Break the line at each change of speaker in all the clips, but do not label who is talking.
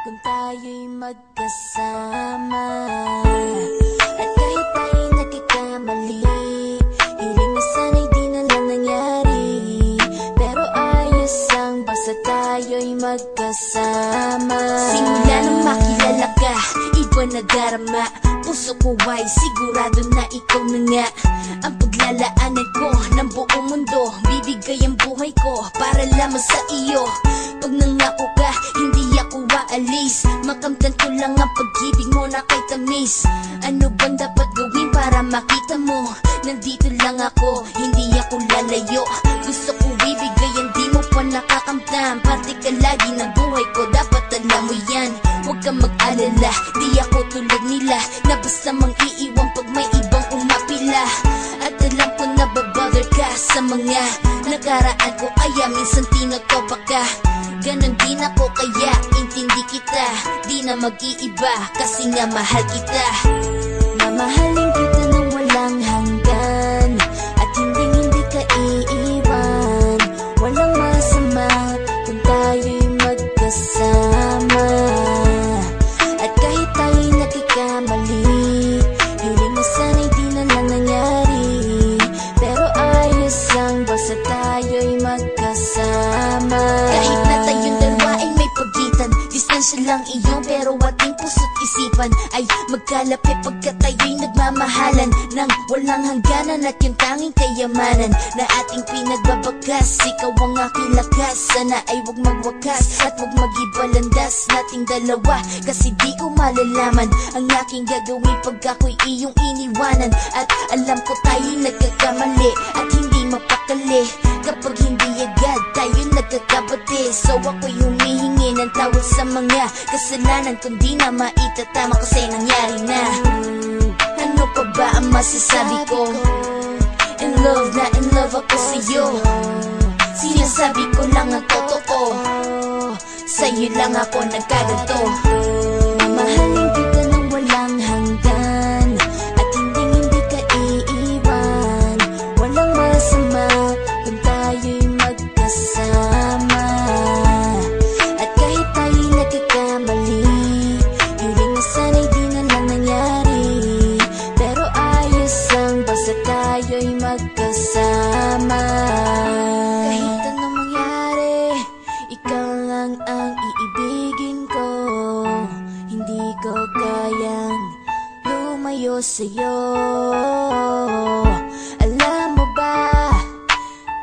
kung tayo'y magkasama. At kahit tayo'y nagkakamali, hiling na sana'y di na lang nangyari. Pero ayos ang basta tayo'y magkasama. Simula nang makilala ka, iba na darama. Puso ko ay sigurado na ikaw na nga ang paglalaanan ko ng buong mundo. Bibigay ang buhay ko para lamang sa iyo. Pag nangako ka, hindi ako aalis. Makamtan ko lang ang pag-ibig mo na kay tamis. Ano bang dapat gawin para makita mo? Nandito lang ako, hindi ako lalayo. Gusto ko ibigay ang di mo pa nakakamtam. Parte ka lagi ng buhay ko, dapat alam mo yan. Huwag kang mag-alala, di ako tulad nila na basta mang iiwan pag may ibang umapila. At alam ko na babother ka sa mga nakaraan ko, kaya minsan tinotopa ka. Ganon din ako, kaya intindi kita. Di na mag-iiba kasi nga mahal kita. Mamahalin kita ng walang hanggan, at hindi ka iiwan. Walang masama kung tayo'y magkasama. At kahit tayo'y nagkakamali, hiling na sana'y di na lang nangyari. Pero ayos lang basta tayo'y magkasama. Kahit na tayong dalawa ay may pagitan, distansya lang iyon, pero ating puso't isipan ay magkalapit pagkat tayo'y nagmamahalan ng walang hangganan. At yung tanging kayamanan na ating pinagbabakas, ikaw ang aking lakas. Sana ay huwag magwakas at huwag mag-iba landas nating dalawa, kasi di ko malalaman ang aking gagawin pag ako'y iyong iniwanan. At alam ko tayo'y nagkakamali at hindi mapakali kapag hindi agad tayo'y nagkakabati. So ako'y humihingi ng tawad sa mga kasalanan kung di na maitatama kasi nangyari na. Ano pa ba ang masasabi ko? In love na in love ako sa'yo. Sinasabi ko lang ang totoo, sa'yo lang ako nagkaganto. Mamahalin kita ng walang hanggan, at hindi ka iiwan. Walang masama kung tayo'y magkasama. At kahit tayo'y nagkakamali, hiling na sana'y di na lang nangyari. Pero ayos lang basta tayo'y magkasama. Kahit anong mangyari, ikaw lang ang iibigin ko. Hindi ko kayang lumayo sa'yo. Alam mo ba,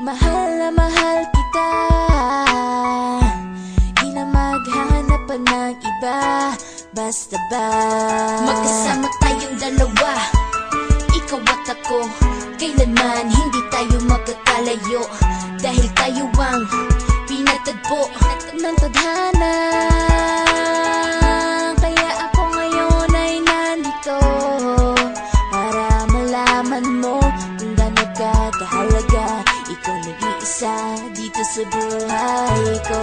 mahal na mahal kita. Di na maghanap pa ng iba, basta ba magkasama tayong dalawa, ikaw at ako. Kailanman hindi tayo magkakalayo, dahil tayo ang pinatagpo ng tadhana. Kaya ako ngayon ay nandito para malaman mo kung gaano ka kahalaga. Ikaw nag-iisa dito sa buhay ko.